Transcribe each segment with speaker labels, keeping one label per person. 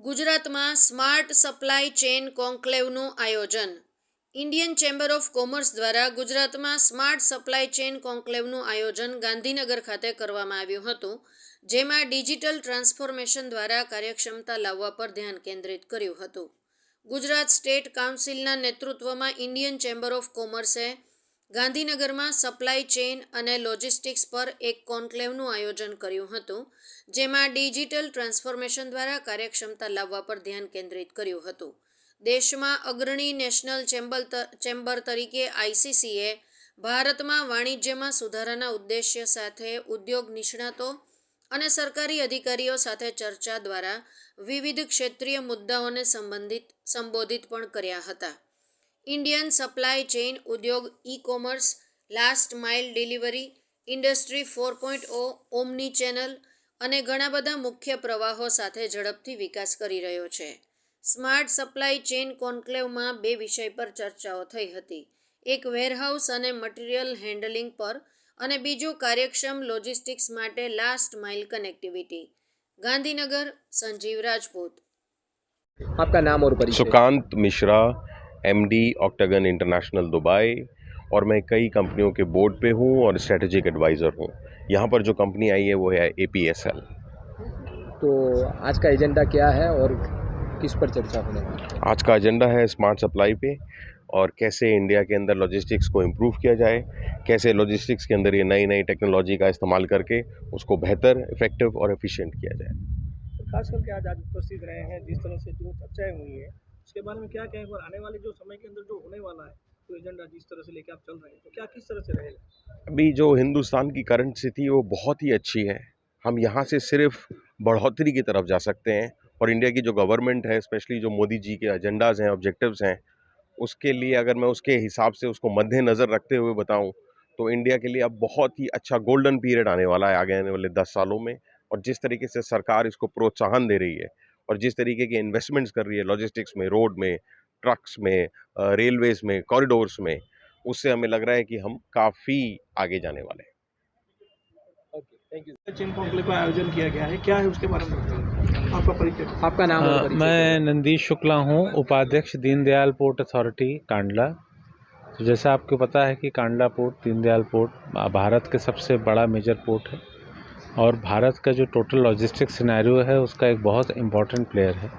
Speaker 1: ગુજરાતમાં smart supply chain કોન્ક્લેવનું આયોજન. Indian chamber of commerce દ્વારા ગુજરાતમાં સ્માર્ટ સપ્લાય ચેઇન કોન્ક્લેવનું આયોજન ગાંધીનગર ખાતે કરવામાં આવ્યું હતું, જેમાં ડિજિટલ ટ્રાન્સફોર્મેશન દ્વારા કાર્યક્ષમતા લાવવા પર ધ્યાન કેન્દ્રિત કર્યું હતું. ગુજરાત સ્ટેટ કાઉન્સિલના નેતૃત્વમાં ઇન્ડિયન ચેમ્બર ઓફ કોમર્સે ગાંધીનગરમાં સપ્લાય ચેઇન અને લોજિસ્ટિક્સ પર એક કોન્ક્લેવનું આયોજન કર્યું હતું, જેમાં ડિજિટલ ટ્રાન્સફોર્મેશન દ્વારા કાર્યક્ષમતા લાવવા પર ધ્યાન કેન્દ્રિત કર્યું હતું. દેશમાં અગ્રણી નેશનલ ચેમ્બર તરીકે આઈસીસીએ ભારતમાં વાણિજ્યમાં સુધારાના ઉદ્દેશ્ય સાથે ઉદ્યોગ નિષ્ણાતો અને સરકારી અધિકારીઓ સાથે ચર્ચા દ્વારા વિવિધ ક્ષેત્રીય મુદ્દાઓને સંબોધિત પણ કર્યા હતા. ઇન્ડિયન સપ્લાય ચેઇન ઉદ્યોગ e-commerce, last mile delivery, industry 4.0, ઓમની channel અને ઘણા બધા મુખ્ય પ્રવાહો સાથે ઝડપથી વિકાસ કરી રહ્યો છે. સ્માર્ટ સપ્લાય ચેઇન કોન્ક્લેવમાં બે વિષય પર ચર્ચાઓ થઈ હતી. એક વેરહાઉસ અને મટીરિયલ હેન્ડલિંગ પર અને બીજું કાર્યક્ષમ લોજિસ્ટિક્સ માટે last mile connectivity. Gandhinagar, Sanjeev Rajput.
Speaker 2: आपका नाम और परिचय?
Speaker 3: Sukant Mishra, MD Octagon International Dubai, और मैं कई कंपनियों के बोर्ड पे हूँ और स्ट्रेटेजिक एडवाइज़र हूँ. यहाँ पर जो कंपनी आई है वो है APSL.
Speaker 2: तो आज का एजेंडा क्या है और किस पर चर्चा होने वाली है?
Speaker 3: आज का एजेंडा है स्मार्ट सप्लाई पे और कैसे इंडिया के अंदर लॉजिस्टिक्स को इम्प्रूव किया जाए, कैसे लॉजिस्टिक्स के अंदर ये नई नई टेक्नोलॉजी का इस्तेमाल करके उसको बेहतर, इफेक्टिव और एफिशिएंट किया जाए.
Speaker 4: खास करके आज उपस्थित रहे हैं, जिस तरह से जो चर्चाएं हुई है उसके बारे में क्या कहें, और आने वाले जो समय के अंदर जो होने वाला है, तो एजेंडा जिस तरह से लेके आप चल रहे हैं, तो क्या किस तरह से रहेगा?
Speaker 3: अभी जो हिंदुस्तान की करंट स्थिति वो बहुत ही अच्छी है. हम यहाँ से सिर्फ बढ़ोतरी की तरफ जा सकते हैं और इंडिया की जो गवर्नमेंट है, स्पेशली जो मोदी जी के एजेंडाज़ हैं, ऑब्जेक्टिव्स हैं, उसके लिए अगर मैं उसके हिसाब से उसको मद्देनज़र रखते हुए बताऊं तो इंडिया के लिए अब बहुत ही अच्छा गोल्डन पीरियड आने वाला है आगे आने वाले 10 सालों में. और जिस तरीके से सरकार इसको प्रोत्साहन दे रही है और जिस तरीके के इन्वेस्टमेंट्स कर रही है लॉजिस्टिक्स में, रोड में, ट्रक्स में, रेलवेज़ में, कॉरिडोर्स में, उससे हमें लग रहा है कि हम काफ़ी आगे जाने वाले हैं.
Speaker 4: Okay, thank you. Chain conclave का आयोजन किया गया है, क्या है उसके बारे में बताइए. आपका परिचय?
Speaker 2: आपका नाम और परिचय?
Speaker 5: मैं नंदीश शुक्ला हूँ, उपाध्यक्ष दीनदयाल पोर्ट अथॉरिटी कांडला. तो जैसा आपको पता है कि कांडला पोर्ट, दीनदयाल पोर्ट भारत के सबसे बड़ा मेजर पोर्ट है और भारत का जो टोटल लॉजिस्टिक सिनेरियो है उसका एक बहुत इम्पॉर्टेंट प्लेयर है.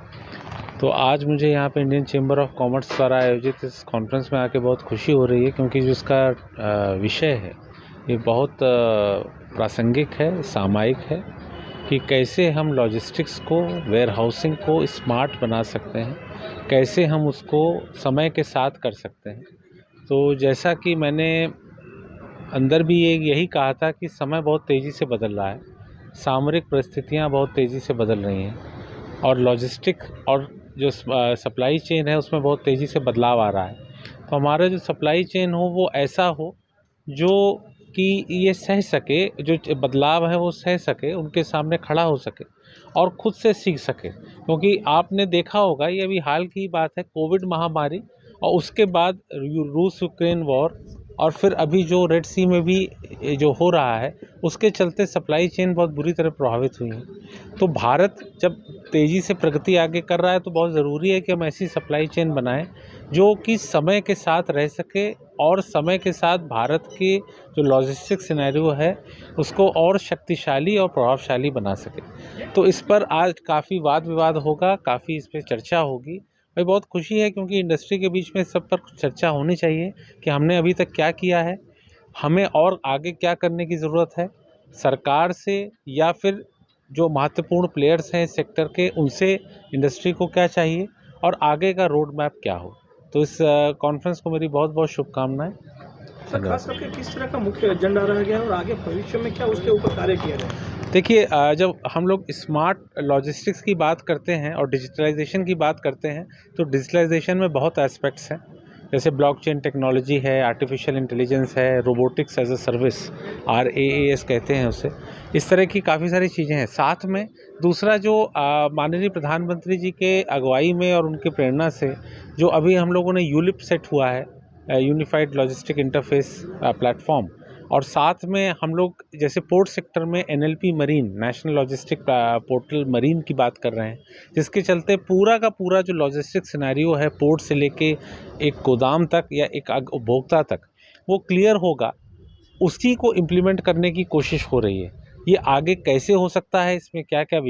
Speaker 5: तो आज मुझे यहाँ पे इंडियन चेंबर ऑफ कॉमर्स द्वारा आयोजित इस कॉन्फ्रेंस में आके बहुत खुशी हो रही है, क्योंकि जो इसका विषय है ये बहुत प्रासंगिक है, सामयिक है कि कैसे हम लॉजिस्टिक्स को, वेयर हाउसिंग को स्मार्ट बना सकते हैं, कैसे हम उसको समय के साथ कर सकते हैं. तो जैसा कि मैंने अंदर भी यही कहा था कि समय बहुत तेज़ी से बदल रहा है, सामरिक परिस्थितियाँ बहुत तेज़ी से बदल रही हैं और लॉजिस्टिक और जो सप्लाई चेन है उसमें बहुत तेज़ी से बदलाव आ रहा है. तो हमारा जो सप्लाई चेन हो वो ऐसा हो जो कि ये सह सके, जो बदलाव है वो सह सके, उनके सामने खड़ा हो सके और ख़ुद से सीख सके. क्योंकि आपने देखा होगा, ये अभी हाल की बात है, कोविड महामारी और उसके बाद रूस यूक्रेन वॉर और फिर अभी जो रेड सी में भी जो हो रहा है उसके चलते सप्लाई चेन बहुत बुरी तरह प्रभावित हुई है. तो भारत जब तेज़ी से प्रगति आगे कर रहा है तो बहुत ज़रूरी है कि हम ऐसी सप्लाई चेन बनाएं जो कि समय के साथ रह सके और समय के साथ भारत के जो लॉजिस्टिक सिनेरियो है उसको और शक्तिशाली और प्रभावशाली बना सके. तो इस पर आज काफ़ी वाद विवाद होगा, काफ़ी इस पर चर्चा होगी. भाई बहुत खुशी है, क्योंकि इंडस्ट्री के बीच में सब पर चर्चा होनी चाहिए कि हमने अभी तक क्या किया है, हमें और आगे क्या करने की ज़रूरत है, सरकार से या फिर जो महत्वपूर्ण प्लेयर्स हैं इस सेक्टर के, उनसे इंडस्ट्री को क्या चाहिए और आगे का रोड मैप क्या हो. तो इस कॉन्फ्रेंस को मेरी बहुत बहुत शुभकामनाएं.
Speaker 4: सर, खास करके किस तरह का मुख्य एजेंडा रह गया और आगे भविष्य में क्या उसके ऊपर कार्य किया जाए?
Speaker 5: देखिए, जब हम लोग स्मार्ट लॉजिस्टिक्स की बात करते हैं और डिजिटलाइजेशन की बात करते हैं तो डिजिटलाइजेशन में बहुत एस्पेक्ट्स हैं, जैसे ब्लॉकचेन टेक्नोलॉजी है, आर्टिफिशियल इंटेलिजेंस है, robotics as a service, RaaS कहते हैं उसे. इस तरह की काफ़ी सारी चीज़ें हैं. साथ में दूसरा जो माननीय प्रधानमंत्री जी के अगुवाई में और उनके प्रेरणा से जो अभी हम लोगों ने यूलिप सेट हुआ है, यूनिफाइड लॉजिस्टिक इंटरफेस प्लेटफॉर्म, और साथ में हम लोग जैसे पोर्ट सेक्टर में NLP marine, national logistic portal marine की बात कर रहे हैं, जिसके चलते पूरा का पूरा जो लॉजिस्टिक सिनेरियो है पोर्ट से लेके एक गोदाम तक या एक उपभोक्ता तक वो क्लियर होगा, उसी को इम्प्लीमेंट करने की कोशिश हो रही है। ये आगे कैसे हो सकता है, इसमें क्या क्या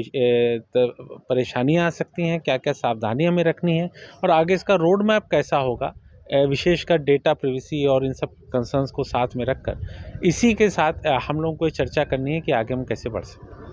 Speaker 5: परेशानियां आ सकती हैं, क्या क्या सावधानी हमें रखनी है और आगे इसका रोड मैप कैसा होगा, विशेषकर डेटा प्रिवेसी और इन सब कंसर्न्स को साथ में रखकर इसी के साथ हम लोगों को ये चर्चा करनी है कि आगे हम कैसे बढ़ सकते हैं।